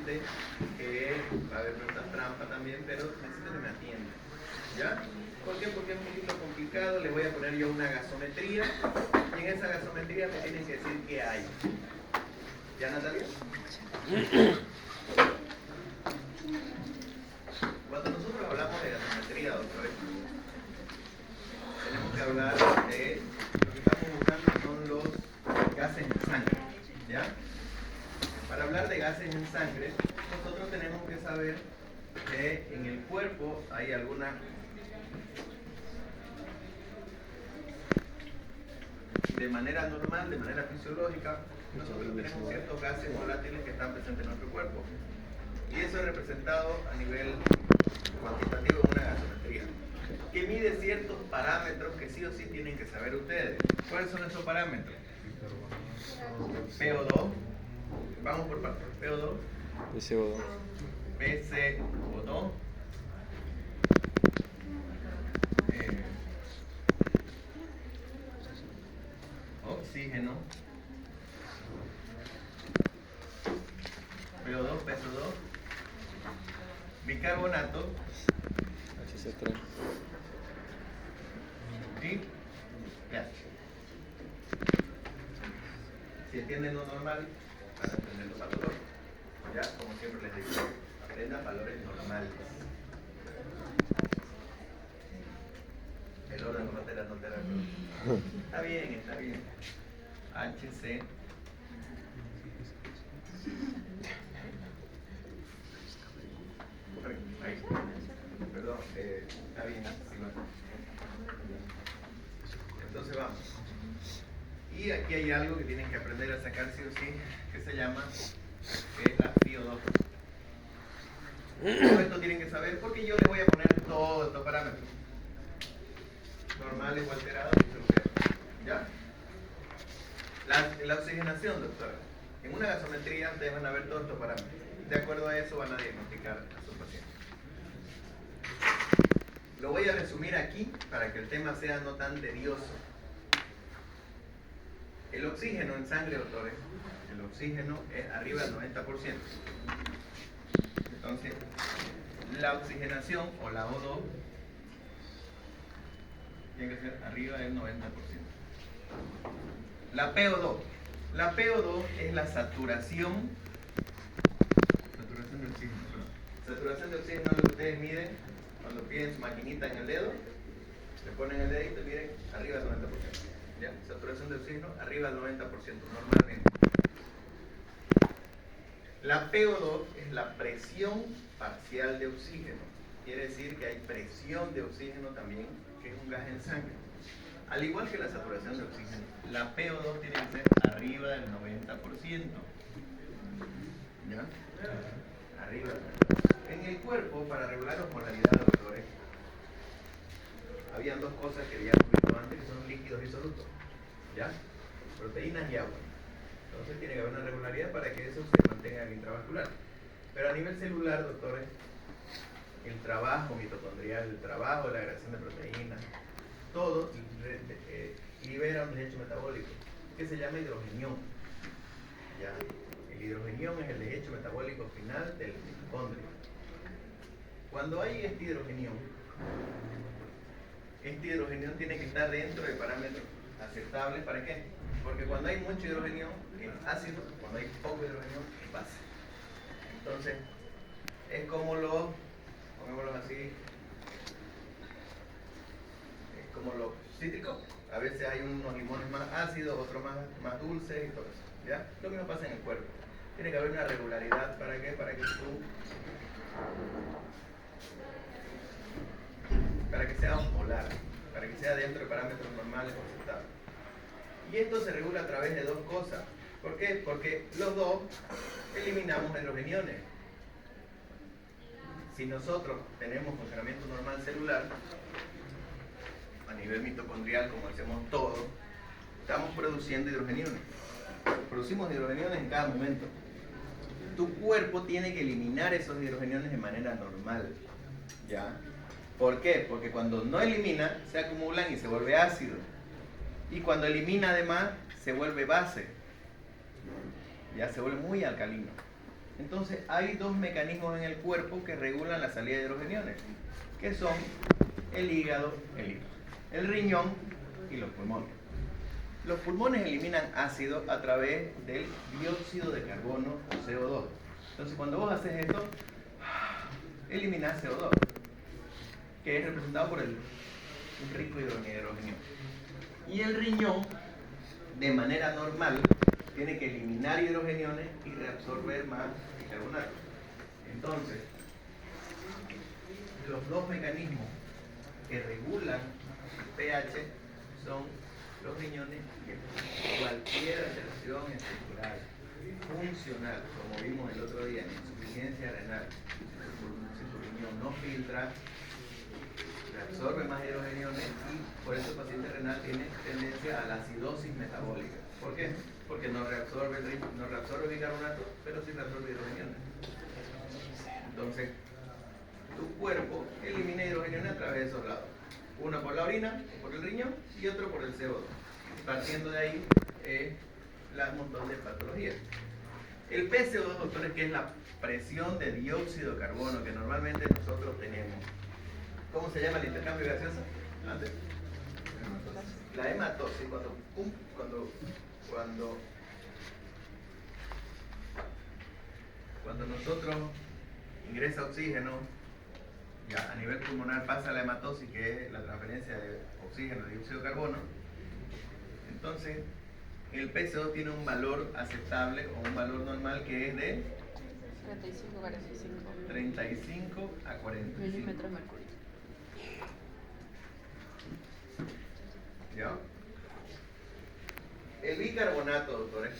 obviamente que va a haber nuestra trampa también, pero necesito que me atiendan. ¿Ya? ¿Por qué? Porque es un poquito complicado. Le voy a poner yo una gasometría y en esa gasometría me tienen que decir qué hay. ¿Ya, Natalia? Cuando nosotros hablamos de gasometría, doctores, tenemos que hablar de lo que estamos buscando son los gases en sangre. ¿Ya? Para hablar de gases en sangre, nosotros tenemos que saber que en el cuerpo hay alguna de manera normal, de manera fisiológica, nosotros tenemos ciertos gases volátiles que están presentes en nuestro cuerpo. Y eso es representado a nivel cuantitativo en una gasometría, que mide ciertos parámetros que sí o sí tienen que saber ustedes. ¿Cuáles son esos parámetros? PO2, vamos por partes. PO2, PCO2, oxígeno, PO2, PSO2, bicarbonato, HC3. y pH. Si entienden lo normal, van a entender lo patológico. Ya, como siempre les digo, aprendan valores normales. El orden no te la Está bien, está bien. HC. Ahí. Perdón, está bien. Sí, bueno. Entonces vamos. Y aquí hay algo que tienen que aprender a sacar sí o sí, que se llama la FiO2. Todo esto tienen que saber porque yo les voy a poner todos estos parámetros. Normales o alterados. ¿Ya? La oxigenación, doctora. En una gasometría ustedes van a ver todos estos parámetros. De acuerdo a eso van a diagnosticar a su paciente. Lo voy a resumir aquí para que el tema sea no tan tedioso. El oxígeno en sangre, doctores, el oxígeno es arriba del 90%. Entonces, la oxigenación o la O2 tiene que ser arriba del 90%. La PO2. La PO2 es la saturación de oxígeno. Saturación de oxígeno es lo que ustedes miden cuando piden su maquinita en el dedo. Le ponen el dedito y miren arriba del 90%. ¿Ya? Saturación de oxígeno arriba del 90% normalmente. La PO2 es la presión parcial de oxígeno. Quiere decir que hay presión de oxígeno también, que es un gas en sangre. Al igual que la saturación de oxígeno, la PO2 tiene que ser arriba del 90%. ¿Ya? Arriba. En el cuerpo, para regular osmolaridad, doctores, habían dos cosas que habíamos visto antes, que son líquidos disolutos. ¿Ya? Proteínas y agua. Entonces tiene que haber una regularidad para que eso se mantenga intravascular. Pero a nivel celular, doctores, el trabajo mitocondrial, el trabajo de la agregación de proteínas, todo libera un desecho metabólico que se llama hidrogenión. ¿Ya? El hidrogenión es el desecho metabólico final del mitocondrio. Cuando hay este hidrogenión tiene que estar dentro de parámetros aceptables. ¿Para qué? Porque cuando hay mucho hidrogenión es ácido, cuando hay poco hidrogenión es base. Entonces, es como pongámoslo así, es como los cítricos. A veces hay unos limones más ácidos, otros más dulces y todo eso. ¿Ya? Lo mismo pasa en el cuerpo. Tiene que haber una regularidad. ¿Para qué? Para que sea osmolar, para que sea dentro de parámetros normales o aceptables. Y esto se regula a través de dos cosas. ¿Por qué? Porque los dos eliminamos hidrogeniones. Si nosotros tenemos funcionamiento normal celular, a nivel mitocondrial, como hacemos todo, estamos produciendo hidrogeniones. Producimos hidrogeniones en cada momento. Tu cuerpo tiene que eliminar esos hidrogeniones de manera normal. ¿Ya? ¿Por qué? Porque cuando no elimina, se acumulan y se vuelve ácido. Y cuando elimina además, se vuelve base. Ya se vuelve muy alcalino. Entonces hay dos mecanismos en el cuerpo que regulan la salida de hidrogeniones, que son el hígado, el riñón y los pulmones. Los pulmones eliminan ácido a través del dióxido de carbono o CO2. Entonces cuando vos haces esto, eliminas CO2, que es representado por el rico hidrogenio. Y el riñón, de manera normal, tiene que eliminar hidrogeniones y reabsorber más bicarbonato. Entonces, los dos mecanismos que regulan el pH son los riñones y cualquier alteración estructural, funcional, como vimos el otro día en insuficiencia renal. Si tu riñón no filtra, reabsorbe más hidrogeniones y por eso el paciente renal tiene tendencia a la acidosis metabólica. ¿Por qué? Porque no reabsorbe bicarbonato, pero sí reabsorbe hidrogeniones. Entonces, tu cuerpo elimina hidrogeniones a través de esos lados. Uno por la orina, por el riñón, y otro por el CO2. Partiendo de ahí, un montón de patologías. El PCO2, doctores, que es la presión de dióxido de carbono que normalmente nosotros tenemos. ¿Cómo se llama el intercambio gaseoso? Antes. La hematosis, cuando nosotros ingresa oxígeno, ya a nivel pulmonar pasa la hematosis, que es la transferencia de oxígeno y dióxido de carbono. Entonces, el PCO tiene un valor aceptable o un valor normal que es de 35 a 45 milímetros de mercurio. ¿Ya? El bicarbonato, doctores.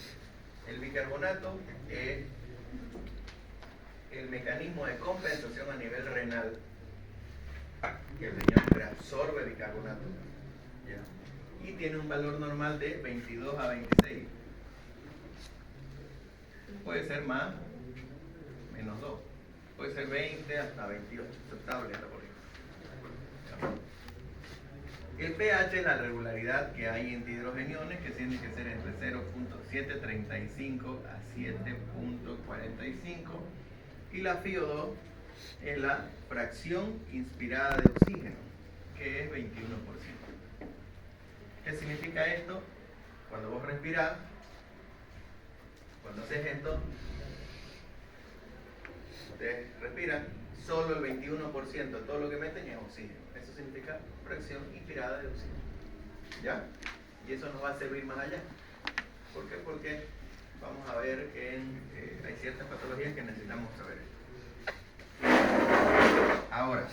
El bicarbonato es el mecanismo de compensación a nivel renal, que el riñón reabsorbe bicarbonato, ¿ya? Y tiene un valor normal de 22 a 26. Puede ser más, menos 2. Puede ser 20 hasta 28, aceptable hasta por ahí. El pH es la regularidad que hay entre hidrogeniones, que tiene que ser entre 0.735 a 7.45, y la FiO2 es la fracción inspirada de oxígeno, que es 21%. ¿Qué significa esto? Cuando vos respirás, cuando haces esto, ustedes respiran, solo el 21% de todo lo que meten es oxígeno. Eso significa fracción inspirada de oxígeno. ¿Ya? Y eso nos va a servir más allá. ¿Por qué? Porque vamos a ver que hay ciertas patologías que necesitamos saber. Ahora,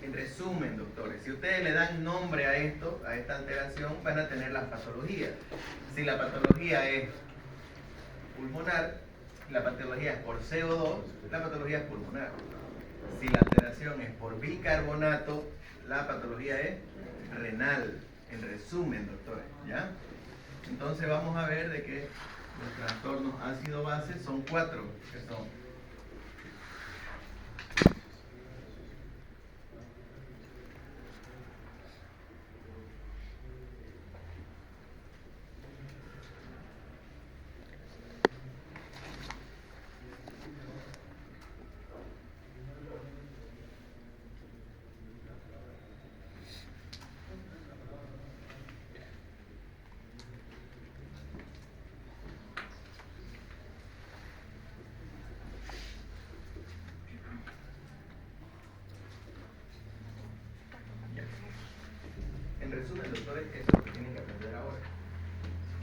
en resumen, doctores, si ustedes le dan nombre a esto, a esta alteración, van a tener las patologías. Si la patología es pulmonar, la patología es por CO2, la patología es pulmonar. Si la alteración es por bicarbonato, la patología es renal. En resumen, doctores, ¿ya? Entonces vamos a ver de que los trastornos ácido-base son 4, que son en resumen, doctores, eso es lo que tienen que aprender ahora.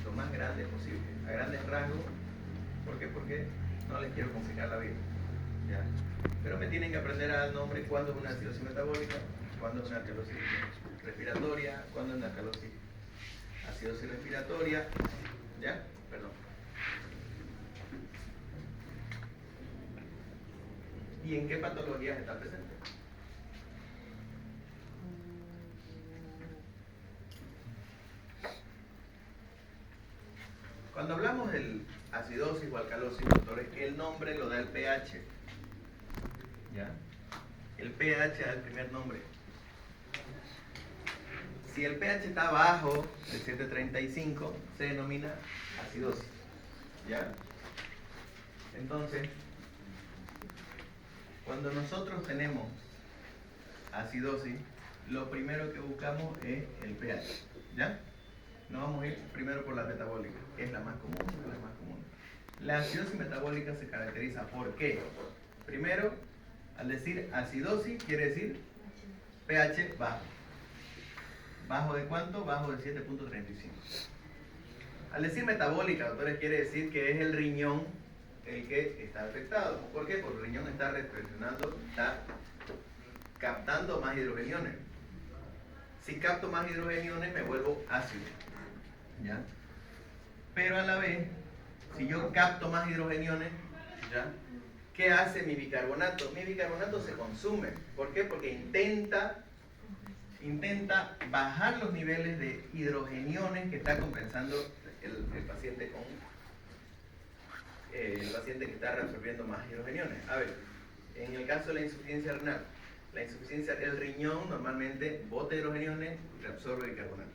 Lo más grande posible, a grandes rasgos. ¿Por qué? Porque no les quiero complicar la vida. ¿Ya? Pero me tienen que aprender a dar nombre cuándo es una acidosis metabólica, cuándo es una alcalosis respiratoria, cuándo es una acidosis respiratoria. ¿Ya? Perdón. ¿Y en qué patologías está presente? Cuando hablamos del acidosis o alcalosis, doctores, el nombre lo da el pH. ¿Ya? El pH da el primer nombre. Si el pH está abajo de 7.35, se denomina acidosis. ¿Ya? Entonces, cuando nosotros tenemos acidosis, lo primero que buscamos es el pH, ¿ya? Nos vamos a ir primero por la metabólica, que es la más común, La acidosis metabólica se caracteriza ¿por qué? Primero, al decir acidosis, quiere decir pH bajo. ¿Bajo de cuánto? Bajo de 7.35. Al decir metabólica, doctores, quiere decir que es el riñón el que está afectado. ¿Por qué? Porque el riñón está represionando, está captando más hidrogeniones. Si capto más hidrogeniones, me vuelvo ácido, ¿ya? Pero a la vez, si yo capto más hidrogeniones, ¿ya? ¿Qué hace mi bicarbonato? Mi bicarbonato se consume. ¿Por qué? Porque intenta bajar los niveles de hidrogeniones que está compensando el paciente con el paciente que está reabsorbiendo más hidrogeniones. A ver, en el caso de la insuficiencia renal, el riñón normalmente bota hidrogeniones y reabsorbe bicarbonato.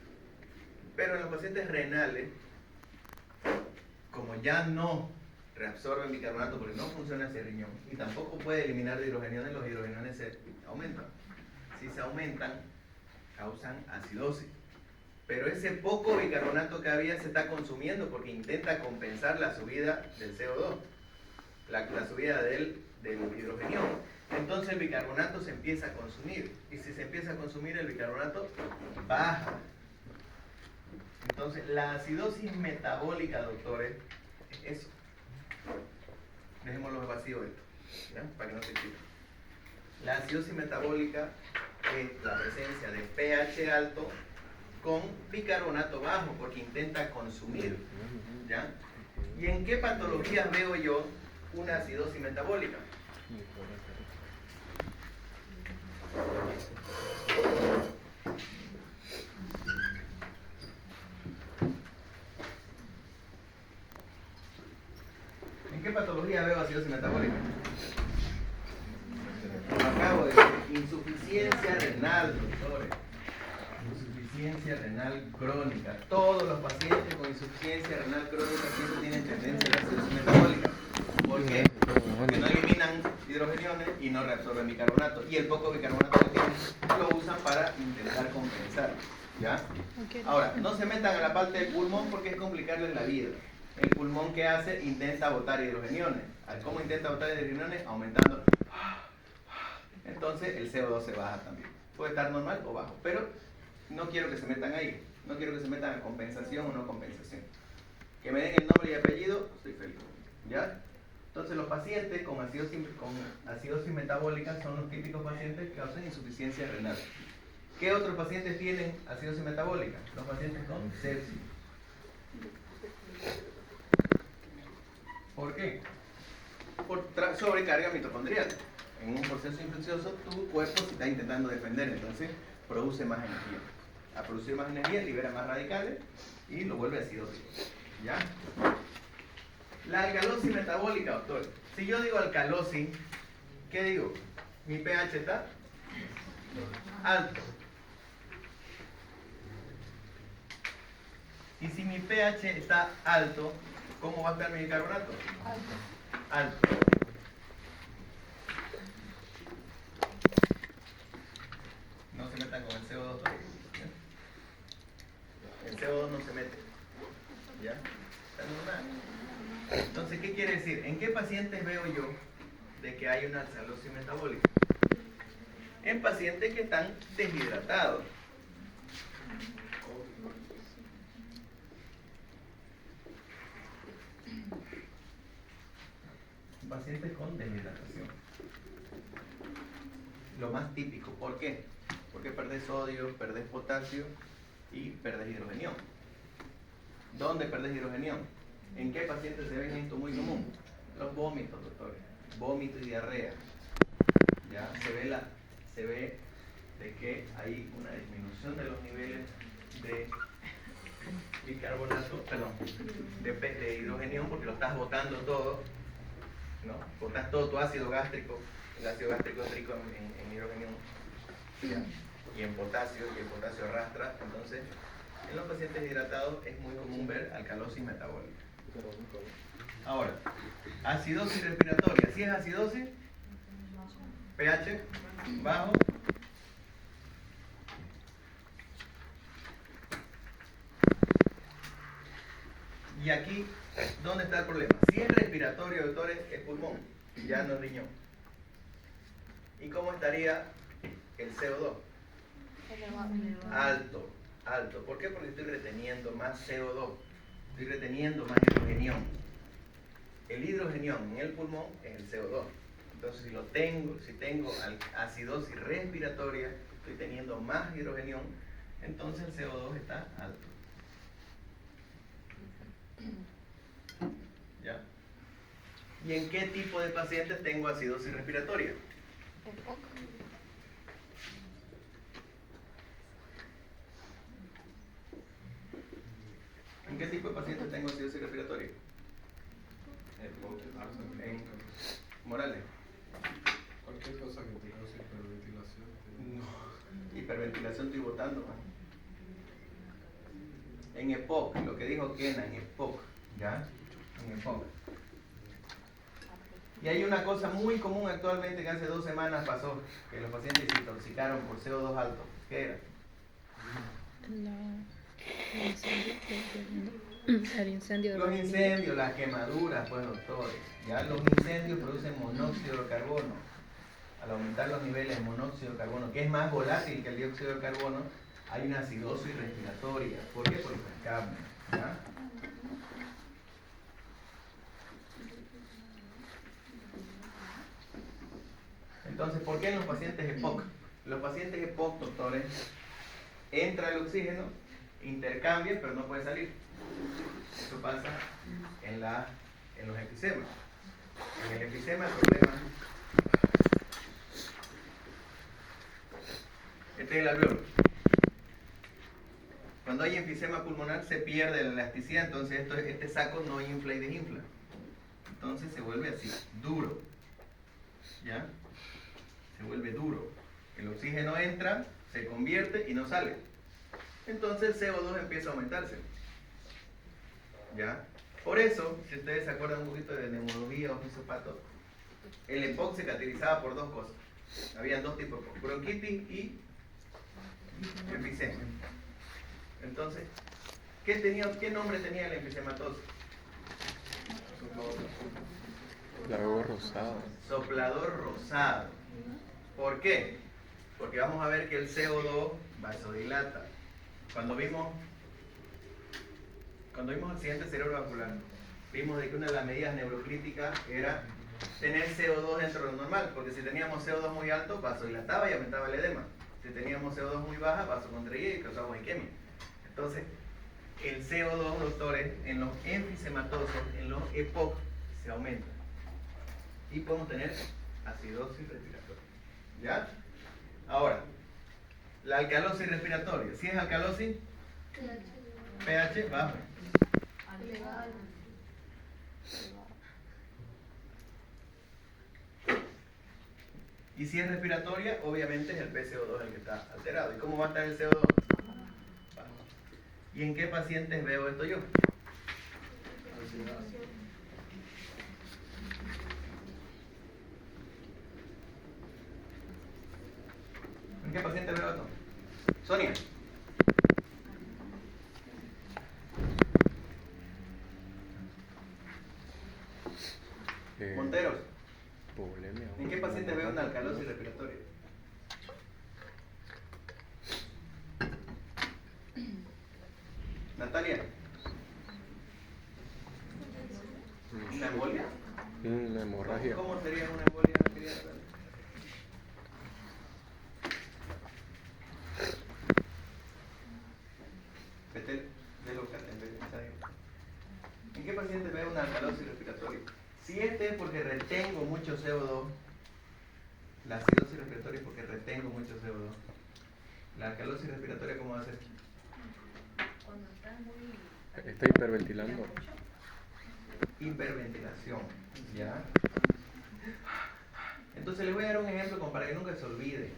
Pero en los pacientes renales, como ya no reabsorben bicarbonato porque no funciona ese riñón y tampoco puede eliminar hidrogeniones, los hidrogeniones se aumentan. Si se aumentan, causan acidosis. Pero ese poco bicarbonato que había se está consumiendo porque intenta compensar la subida del CO2, la subida del hidrogenión. Entonces el bicarbonato se empieza a consumir. Y si se empieza a consumir, el bicarbonato baja. Entonces la acidosis metabólica, doctores, es eso. Dejémoslo vacío esto, ¿ya? Para que no se quite. La acidosis metabólica es la presencia de pH alto con bicarbonato bajo porque intenta consumir, ¿ya? ¿Y en qué patologías veo yo una acidosis metabólica? ¿En qué patología veo acidosis metabólica? Como acabo de decir, insuficiencia renal, doctores. Insuficiencia renal crónica. Todos los pacientes con insuficiencia renal crónica siempre tienen tendencia a la acidosis metabólica. ¿Por qué? Porque no eliminan hidrogeniones y no reabsorben bicarbonato. Y el poco bicarbonato que tienen lo usan para intentar compensar, ¿ya? Ahora, no se metan a la parte del pulmón porque es complicarles la vida. El pulmón, ¿qué hace? Intenta botar hidrogeniones. ¿Cómo intenta botar hidrogeniones? Aumentando. Entonces el CO2 se baja también. Puede estar normal o bajo, pero no quiero que se metan ahí. No quiero que se metan a compensación o no compensación. Que me den el nombre y apellido, estoy feliz, ¿ya? Entonces los pacientes con acidosis metabólica son los típicos pacientes que causan insuficiencia renal. ¿Qué otros pacientes tienen acidosis metabólica? Los pacientes con sepsis. ¿Por qué? Por sobrecarga mitocondrial. En un proceso infeccioso, tu cuerpo se está intentando defender, entonces produce más energía. Al producir más energía, libera más radicales y lo vuelve acidótico, ¿ya? La alcalosis metabólica, doctor. Si yo digo alcalosis, ¿qué digo? Mi pH está alto. Y si mi pH está alto, ¿cómo va a estar mi bicarbonato? Alto. No se metan con el CO2. El CO2 no se mete. ¿Ya? Está normal. Entonces, ¿qué quiere decir? ¿En qué pacientes veo yo de que hay una alcalosis metabólica? En pacientes que están deshidratados. Pacientes con deshidratación. Lo más típico. ¿Por qué? Porque perdés sodio, perdés potasio y perdés hidrogenión. ¿Dónde perdés hidrogenión? ¿En qué pacientes se ve esto muy común? Los vómitos, doctores. Vómito y diarrea. Ya se ve de que hay una disminución de los niveles de bicarbonato, de hidrogenión, porque lo estás botando todo, ¿no? Botas todo tu ácido gástrico. El ácido gástrico es rico en hidrogenión, ¿ya? Y en potasio, y el potasio arrastra. Entonces, en los pacientes hidratados es muy común ver alcalosis metabólica. Ahora, Acidosis respiratoria. Si es acidosis, pH bajo. Y aquí, ¿dónde está el problema? Si es respiratorio, doctores, es pulmón, ya no es riñón. ¿Y cómo estaría el CO2? Alto, alto. ¿Por qué? Porque estoy reteniendo más CO2, estoy reteniendo más hidrogenión. El hidrogenión en el pulmón es el CO2. Entonces, si tengo acidosis respiratoria, estoy teniendo más hidrogenión, entonces el CO2 está alto. ¿Ya? ¿Y en qué tipo de pacientes tengo acidosis respiratoria? ¿En qué tipo de pacientes tengo acidosis respiratoria? En Morales. Cualquier cosa que te cause hiperventilación. No, hiperventilación estoy botando. En EPOC, lo que dijo Kena, en EPOC, ¿ya? En EPOC. Y hay una cosa muy común actualmente que hace 2 semanas pasó, que los pacientes se intoxicaron por CO2 alto. ¿Qué era? El incendio de Los incendios, las quemaduras, pues doctores. Ya los incendios producen monóxido de carbono. Al aumentar los niveles de monóxido de carbono, que es más volátil que el dióxido de carbono, hay una acidosis respiratoria. ¿Por qué? Por el cadmio. ¿Ya? Entonces, ¿por qué en los pacientes EPOC? Los pacientes EPOC, doctores, entra el oxígeno, intercambia, pero no puede salir. Eso pasa en los efitemas. En el efitema el problema, este es el alveolo. Cuando hay enfisema pulmonar se pierde la elasticidad, entonces este saco no infla y desinfla. Entonces se vuelve así, duro. ¿Ya? Se vuelve duro. El oxígeno entra, se convierte y no sale. Entonces el CO2 empieza a aumentarse. ¿Ya? Por eso, si ustedes se acuerdan un poquito de neumología o fisiopato, el EPOC se caracterizaba por 2 cosas. Habían 2 tipos de EPOC, bronquitis y enfisema. Entonces, ¿qué nombre tenía la enfisematosis? Lago rosado. Soplador rosado. ¿Por qué? Porque vamos a ver que el CO2 vasodilata. Cuando vimos accidente cerebrovascular, vimos de que una de las medidas neurocríticas era tener CO2 dentro de lo normal, porque si teníamos CO2 muy alto, vasodilataba y aumentaba el edema. Si teníamos CO2 muy baja, vasocontraía y causaba isquemia. Entonces, el CO2, doctores, en los enfisematosos, en los EPOC, se aumenta. Y podemos tener acidosis respiratoria. ¿Ya? Ahora, la alcalosis respiratoria. Si es alcalosis, pH bajo. Y si es respiratoria, obviamente es el PCO2 el que está alterado. ¿Y cómo va a estar el CO2? Bajo. ¿Y en qué pacientes veo esto yo? ¿En qué paciente veo esto? Sonia. Monteros. Bulimia. ¿En qué paciente veo una alcalosis respiratoria? Natalia. ¿Una embolia? Una hemorragia. ¿Cómo sería una embolia? ¿En qué paciente veo una alcalosis respiratoria? Si este es porque retengo mucho CO2, la acidosis respiratoria es porque retengo mucho CO2. La alcalosis respiratoria, ¿cómo va a ser? Está hiperventilando. Hiperventilación, ¿ya? Entonces les voy a dar un ejemplo como para que nunca se olvide.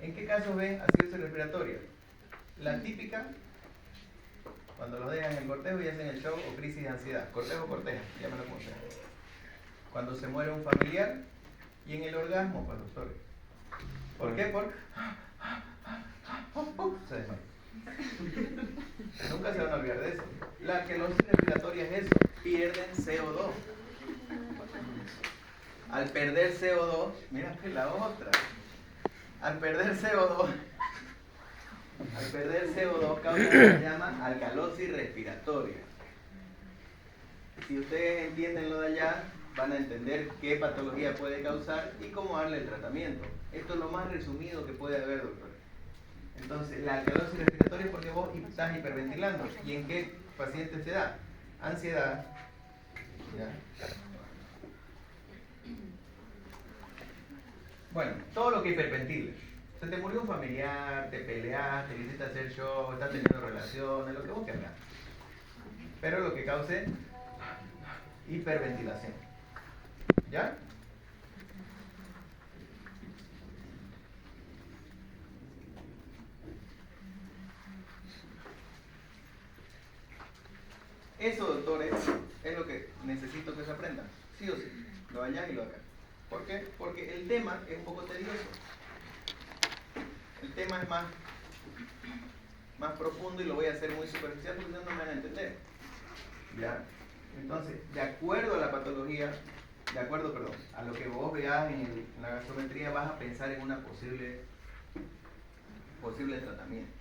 ¿En qué casos ven acidosis respiratoria? La típica Cuando los dejan en el cortejo y hacen el show o crisis de ansiedad. Cortejo o corteja, llámalo como sea. Cuando se muere un familiar y en el orgasmo, pues doctores. ¿Por qué? Porque se desmaya. Nunca se van a olvidar de eso. La quelosis respiratoria es eso, pierden CO2. Al perder CO2, mira que la otra. Al perder CO2 causa lo que se llama alcalosis respiratoria. Si ustedes entienden lo de allá, van a entender qué patología puede causar y cómo darle el tratamiento. Esto es lo más resumido que puede haber, doctor. Entonces, la alcalosis respiratoria es porque vos estás hiperventilando. ¿Y en qué paciente se da? Ansiedad. ¿Ya? Bueno, todo lo que hiperventile. Se te murió un familiar, te peleaste, te hiciste hacer show, estás teniendo relaciones, lo que vos quieras. Pero lo que cause hiperventilación. ¿Ya? Eso, doctores, es lo que necesito que se aprendan. Sí o sí. Lo allá y lo acá. ¿Por qué? Porque el tema es un poco tedioso. El tema es más profundo y lo voy a hacer muy superficial porque no me van a entender. ¿Ya? Entonces, de acuerdo a la patología, a lo que vos veas en la gasometría, vas a pensar en una posible tratamiento.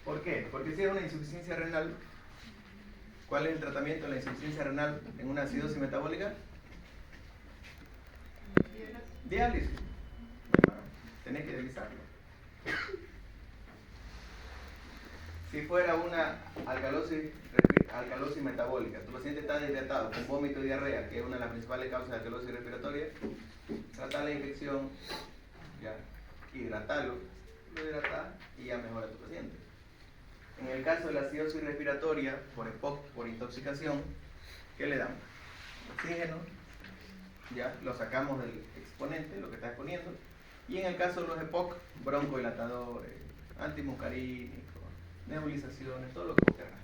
¿Por qué? Porque si es una insuficiencia renal, ¿cuál es el tratamiento de la insuficiencia renal en una acidosis metabólica? Diálisis. Bueno, tenés que dializarlo. Si fuera una alcalosis metabólica, tu paciente está deshidratado con vómito y diarrea, que es una de las principales causas de alcalosis respiratoria, trata la infección, ya, hidratalo, lo hidratás y ya mejora tu paciente. En el caso de la acidosis respiratoria, por EPOC, por intoxicación, ¿qué le damos? Oxígeno, ya, lo sacamos del exponente, lo que está exponiendo, y en el caso de los EPOC, broncodilatadores, antimuscarínicos, nebulizaciones, todo lo que vos querrás,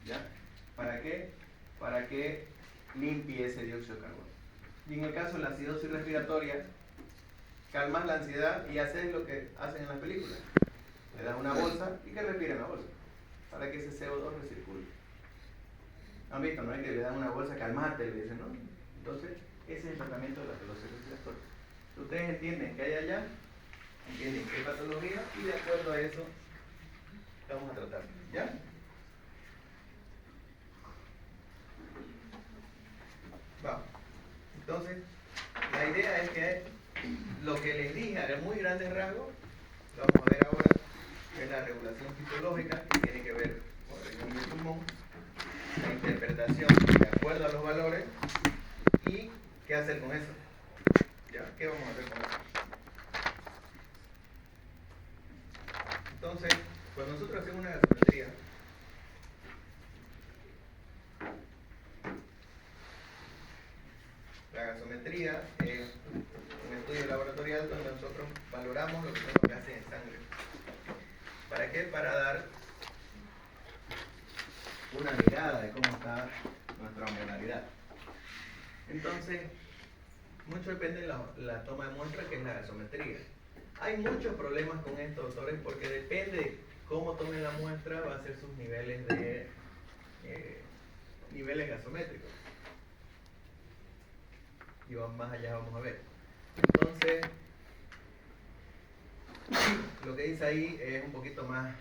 ¿ya? ¿Para qué? Para que limpie ese dióxido de carbono. Y en el caso de la acidosis respiratoria, calmas la ansiedad y haces lo que hacen en las películas. Le das una bolsa y que respire en la bolsa, para que ese CO2 recircule. ¿Han visto? No es que le dan una bolsa, calmate, le dicen, ¿no? Entonces, ese es el tratamiento de la alcalosis respiratoria. Ustedes entienden qué hay allá, entienden qué patología y de acuerdo a eso vamos a tratar, ¿ya? Vamos. Entonces, la idea es que lo que les dije a muy grandes rasgos, lo vamos a ver ahora, que es la regulación fisiológica, que tiene que ver con el riñón y el pulmón, la interpretación de acuerdo a los valores y qué hacer con eso. ¿Ya? ¿Qué vamos a hacer con eso? Entonces, cuando nosotros hacemos una gasometría, la gasometría es un estudio laboratorial donde nosotros valoramos lo que son los gases en sangre. ¿Para qué? Para dar una mirada de cómo está nuestra osmolaridad. Entonces, mucho depende de la toma de muestra, que es la gasometría. Hay muchos problemas con esto, doctores, porque depende de cómo tomen la muestra, va a ser sus niveles de niveles gasométricos. Y más allá vamos a ver. Entonces, lo que dice ahí es un poquito más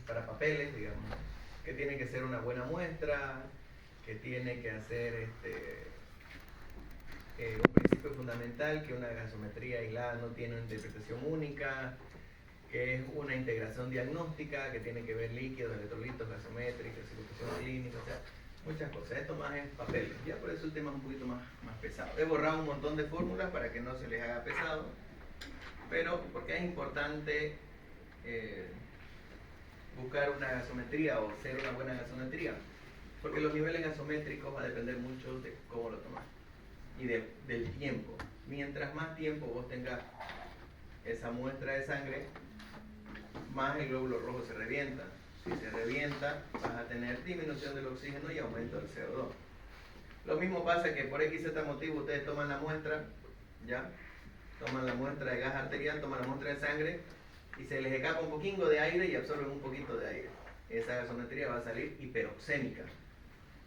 para papeles, digamos, que tiene que ser una buena muestra, que tiene que hacer un principio fundamental, que una gasometría aislada no tiene una interpretación única, que es una integración diagnóstica, que tiene que ver líquidos, electrolitos, gasométricos, circulación clínica, o sea, muchas cosas. Esto más es papeles, ya por eso el tema es un poquito más pesado. He borrado un montón de fórmulas para que no se les haga pesado, pero porque es importante buscar una gasometría o hacer una buena gasometría, porque los niveles gasométricos va a depender mucho de cómo lo tomas y del tiempo. Mientras más tiempo vos tengas esa muestra de sangre, más el glóbulo rojo se revienta. Si Si se revienta, vas a tener disminución del oxígeno y aumento del CO2. Lo mismo pasa que por X motivo ustedes toman la muestra, ¿ya? Toman la muestra de gas arterial, toman la muestra de sangre y se les escapa un poquito de aire y absorben un poquito de aire. Esa gasometría va a salir hiperoxémica,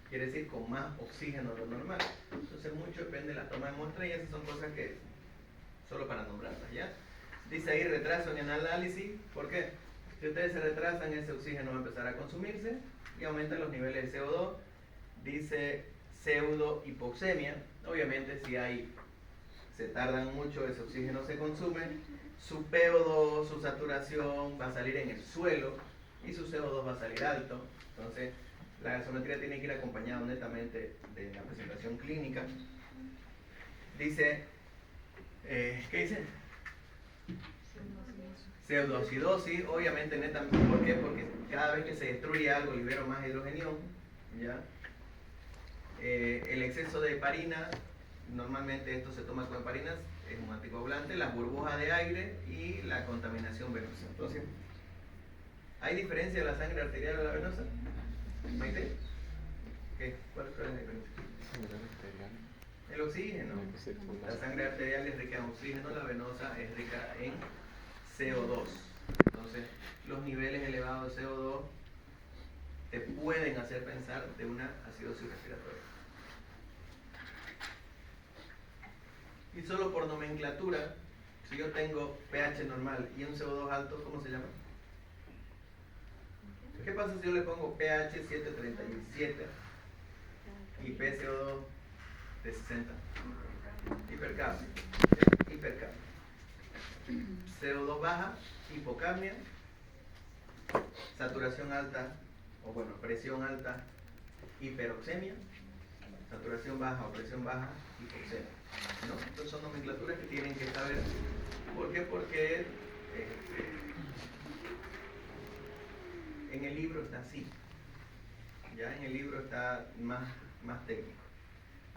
quiere decir con más oxígeno de lo normal. Entonces mucho depende de la toma de muestra y esas son cosas que solo para nombrarlas, ¿ya? Dice ahí retraso en el análisis. ¿Por qué? Si ustedes se retrasan, ese oxígeno va a empezar a consumirse y aumentan los niveles de CO2. Dice pseudo hipoxemia. Obviamente si se tardan mucho, ese oxígeno se consume, su PO2, su saturación va a salir en el suelo y su CO2 va a salir alto. Entonces la gasometría tiene que ir acompañada netamente de la presentación clínica. Dice, ¿qué dice? Pseudoacidosis, obviamente netamente. ¿Por qué? Porque cada vez que se destruye algo libera más hidrogenión, ¿ya? El exceso de heparina, normalmente esto se toma con heparinas, es un anticoagulante, las burbujas de aire y la contaminación venosa. Entonces, ¿hay diferencia de la sangre arterial a la venosa? ¿Maite? ¿Qué? ¿Cuál es la diferencia? Sangre arterial. El oxígeno. La sangre arterial es rica en oxígeno, la venosa es rica en CO2. Entonces, los niveles elevados de CO2 te pueden hacer pensar de una acidosis respiratoria. Y solo por nomenclatura, si yo tengo pH normal y un CO2 alto, ¿cómo se llama? ¿Qué pasa si yo le pongo pH 737 y PCO2 de 60? Hipercapnia. Hipercapnia. CO2 baja, hipocapnia, saturación alta, o bueno, presión alta, hiperoxemia, saturación baja o presión baja, hipoxemia, ¿no? Entonces son nomenclaturas que tienen que saber. ¿Por qué? Porque en el libro está así, ya en el libro está más técnico.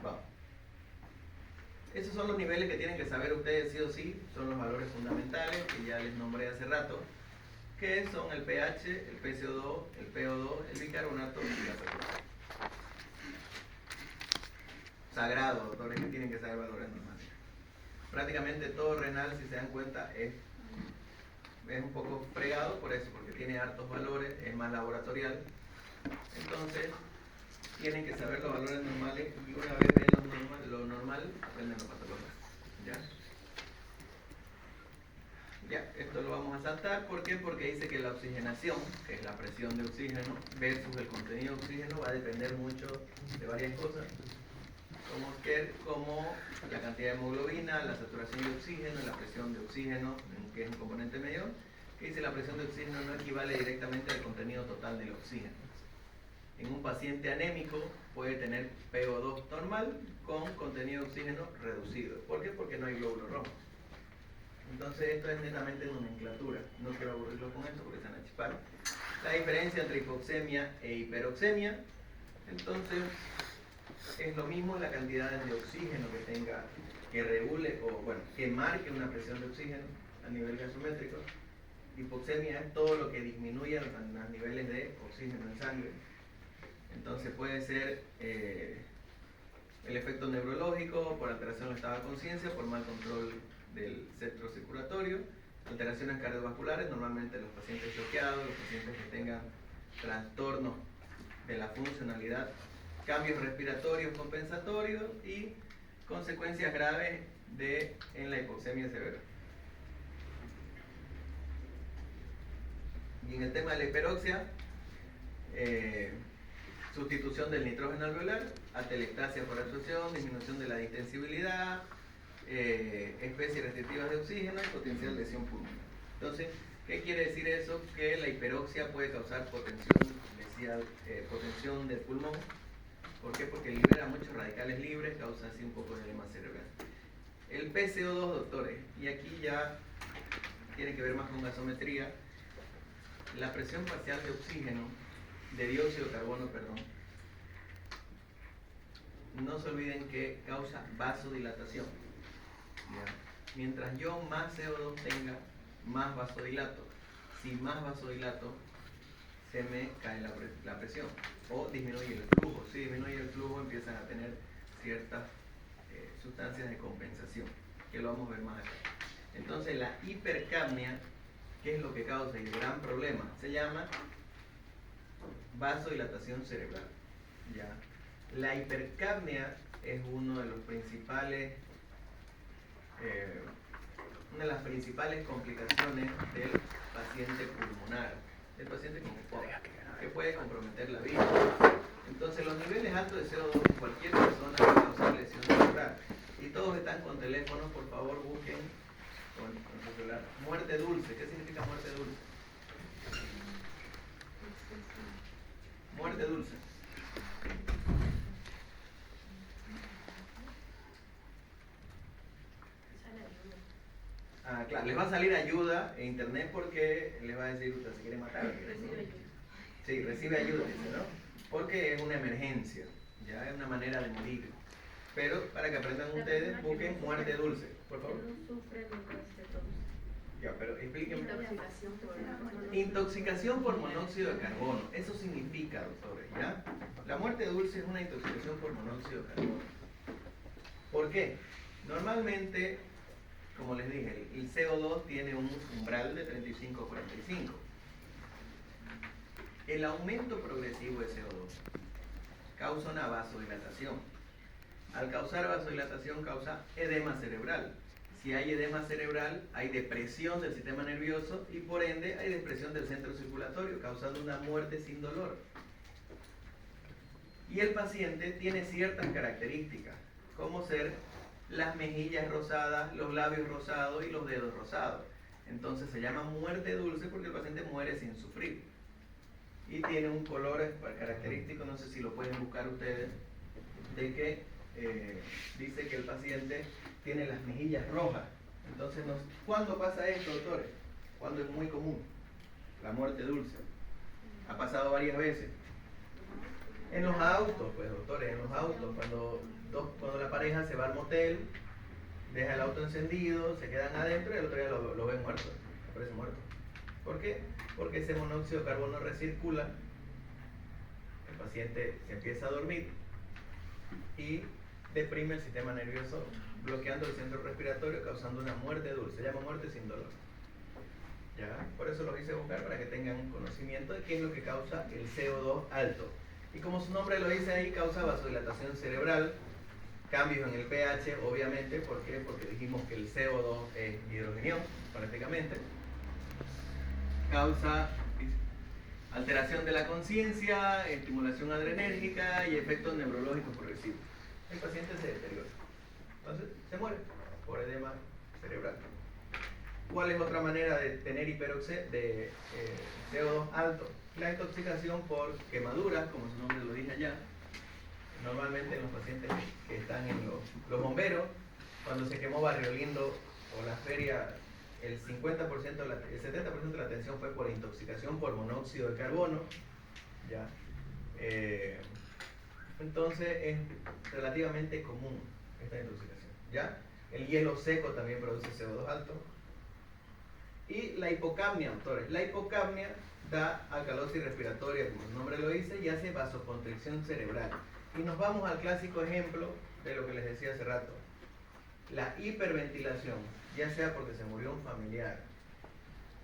Vamos. Esos son los niveles que tienen que saber ustedes sí o sí, son los valores fundamentales que ya les nombré hace rato, que son el pH, el PCO2, el PO2, el bicarbonato y la saturación. Sagrado, doctores, que tienen que saber valores normales. Prácticamente todo renal, si se dan cuenta, es un poco fregado por eso, porque tiene hartos valores, es más laboratorial. Entonces, tienen que saber los valores normales y una vez ven lo normal, aprenden lo patológico. ¿Ya? Esto lo vamos a saltar. ¿Por qué? Porque dice que la oxigenación, que es la presión de oxígeno, versus el contenido de oxígeno, va a depender mucho de varias cosas, como la cantidad de hemoglobina, la saturación de oxígeno, la presión de oxígeno, que es un componente mayor, que dice la presión de oxígeno no equivale directamente al contenido total del oxígeno. En un paciente anémico puede tener PO2 normal con contenido de oxígeno reducido. ¿Por qué? Porque no hay glóbulos rojos. Entonces esto es netamente nomenclatura. No quiero aburrirlo con esto porque se van a chispar. La diferencia entre hipoxemia e hiperoxemia, entonces es lo mismo la cantidad de oxígeno que tenga, que regule o bueno, que marque una presión de oxígeno a nivel gasométrico. Hipoxemia es todo lo que disminuye los niveles de oxígeno en sangre. Entonces puede ser el efecto neurológico por alteración del estado de conciencia, por mal control del centro circulatorio, alteraciones cardiovasculares, normalmente los pacientes choqueados, los pacientes que tengan trastornos de la funcionalidad, cambios respiratorios compensatorios y consecuencias graves en la hipoxemia severa. Y en el tema de la hiperoxia, sustitución del nitrógeno alveolar, atelectasia por absorción, disminución de la distensibilidad, especies restrictivas de oxígeno y potencial lesión pulmonar. Entonces, ¿qué quiere decir eso? Que la hiperoxia puede causar potenciación del pulmón. ¿Por qué? Porque libera muchos radicales libres, causa así un poco de edema cerebral. El PCO2, doctores, y aquí ya tiene que ver más con gasometría, la presión parcial de oxígeno, de dióxido de carbono, perdón, no se olviden que causa vasodilatación. ¿Ya? Mientras yo más CO2 tenga, más vasodilato. Si más vasodilato, se me cae la presión o disminuye el flujo. Si disminuye el flujo empiezan a tener ciertas sustancias de compensación, que lo vamos a ver más acá. Entonces la hipercapnia, ¿qué es lo que causa? Y el gran problema se llama vasodilatación cerebral. ¿Ya? La hipercapnia es uno de los principales, una de las principales complicaciones del paciente pulmonar, del paciente con EPOC, que puede comprometer la vida. Entonces los niveles altos de CO2 en cualquier persona pueden causar lesión cerebral. Y todos están con teléfonos, por favor busquen con su celular. Muerte dulce, ¿qué significa muerte dulce? Muerte dulce. Ah, claro, les va a salir ayuda en internet porque les va a decir, usted se quiere matar. Recibe ayuda. Sí, recibe ayuda, dice, ¿no? Porque es una emergencia, ya es una manera de morir. Pero para que aprendan ustedes, busquen muerte dulce, por favor. No sufre monocetosis. Ya, pero explíquenme. Intoxicación por monóxido. Intoxicación por monóxido de carbono. Eso significa, doctores, ¿ya? La muerte dulce es una intoxicación por monóxido de carbono. ¿Por qué? Normalmente, como les dije, el CO2 tiene un umbral de 35 a 45. El aumento progresivo de CO2 causa una vasodilatación. Al causar vasodilatación causa edema cerebral. Si hay edema cerebral, hay depresión del sistema nervioso y por ende hay depresión del centro circulatorio, causando una muerte sin dolor. Y el paciente tiene ciertas características, como ser las mejillas rosadas, los labios rosados y los dedos rosados. Entonces se llama muerte dulce porque el paciente muere sin sufrir. Y tiene un color característico, no sé si lo pueden buscar ustedes, de que dice que el paciente tiene las mejillas rojas. Entonces, ¿cuándo pasa esto, doctores? Cuando es muy común, la muerte dulce. Ha pasado varias veces. En los autos, pues, doctores, en los autos, cuando la pareja se va al motel, deja el auto encendido, se quedan adentro y el otro día lo ven muerto, aparece muerto. ¿Por qué? Porque ese monóxido de carbono recircula, el paciente se empieza a dormir y deprime el sistema nervioso, bloqueando el centro respiratorio, causando una muerte dulce. Se llama muerte sin dolor. ¿Ya? Por eso lo hice buscar, para que tengan un conocimiento de qué es lo que causa el CO2 alto. Y como su nombre lo dice ahí, causa vasodilatación cerebral, cambios en el pH, obviamente. ¿Por qué? Porque dijimos que el CO2 es hidrogenión, prácticamente. Causa alteración de la conciencia, estimulación adrenérgica y efectos neurológicos progresivos. El paciente se deteriora. Entonces, se muere por edema cerebral. ¿Cuál es otra manera de tener de CO2 alto? La intoxicación por quemaduras, como su nombre lo dice allá. Normalmente en los pacientes que están en los bomberos, cuando se quemó Barrio Lindo o la feria, el 70% de la atención fue por intoxicación por monóxido de carbono. ¿Ya? Entonces es relativamente común esta intoxicación. ¿Ya? El hielo seco también produce CO2 alto. Y la hipocapnia, doctores. La hipocapnia da alcalosis respiratoria, como su nombre lo dice, y hace vasoconstricción cerebral. Y nos vamos al clásico ejemplo de lo que les decía hace rato. La hiperventilación, ya sea porque se murió un familiar,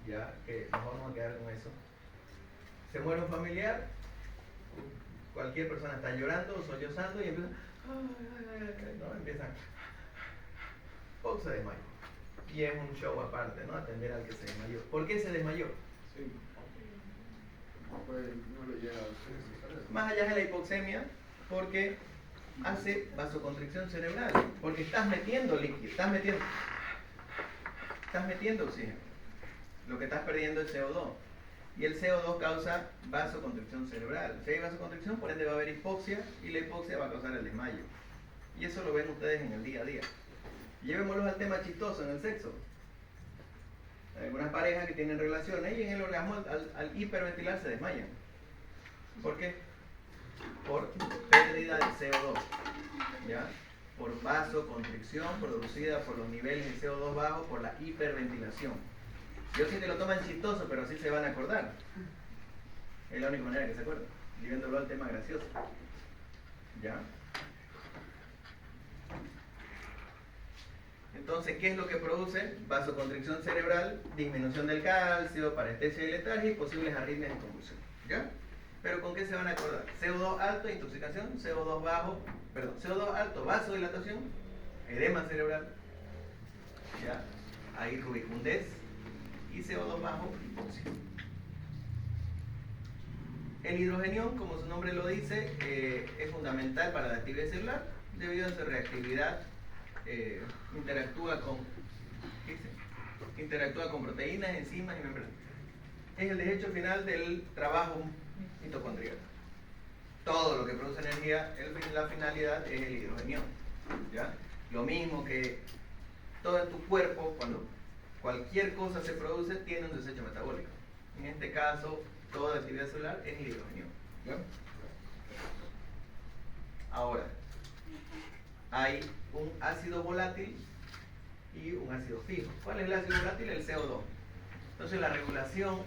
ya que nos vamos a quedar con eso. Se muere un familiar, cualquier persona está llorando o sollozando y empiezan, ¿no? Empiezan, o se desmayó. Y es un show aparte, ¿no? Atender al que se desmayó. ¿Por qué se desmayó? Sí. Pues no le llega a ustedes. Más allá de la hipoxemia, porque hace vasoconstricción cerebral, porque estás metiendo líquido, estás metiendo oxígeno. Lo que estás perdiendo es CO2. Y el CO2 causa vasoconstricción cerebral. Si hay vasoconstricción, por ende va a haber hipoxia, y la hipoxia va a causar el desmayo. Y eso lo ven ustedes en el día a día. Llevémoslos al tema chistoso en el sexo. Hay algunas parejas que tienen relaciones y en el orgasmo al hiperventilar se desmayan. ¿Por qué? Por pérdida de CO2, ¿ya? Por vasoconstricción producida por los niveles de CO2 bajos por la hiperventilación. Yo sé que lo toman chistoso, pero así se van a acordar. Es la única manera que se acuerda, llevándolo al tema gracioso. ¿Ya? Entonces, ¿qué es lo que produce? Vasoconstricción cerebral, disminución del calcio, parestesia y letargia y posibles arritmias y convulsiones. ¿Ya? Pero ¿con qué se van a acordar? CO2 alto, intoxicación, CO2 bajo, perdón, CO2 alto, vasodilatación, edema cerebral, ¿ya? Ahí rubicundez y CO2 bajo, hipoxia. El hidrogenión, como su nombre lo dice, es fundamental para la actividad celular debido a su reactividad. Interactúa con proteínas, enzimas y membranas. Es el desecho final del trabajo mitocondrial. Todo lo que produce energía, la finalidad es el hidrogenión. ¿Ya? Lo mismo que todo en tu cuerpo, cuando cualquier cosa se produce, tiene un desecho metabólico. En este caso, toda actividad celular es el hidrogenión. ¿Ya? Ahora, hay un ácido volátil y un ácido fijo. ¿Cuál es el ácido volátil? El CO2. Entonces la regulación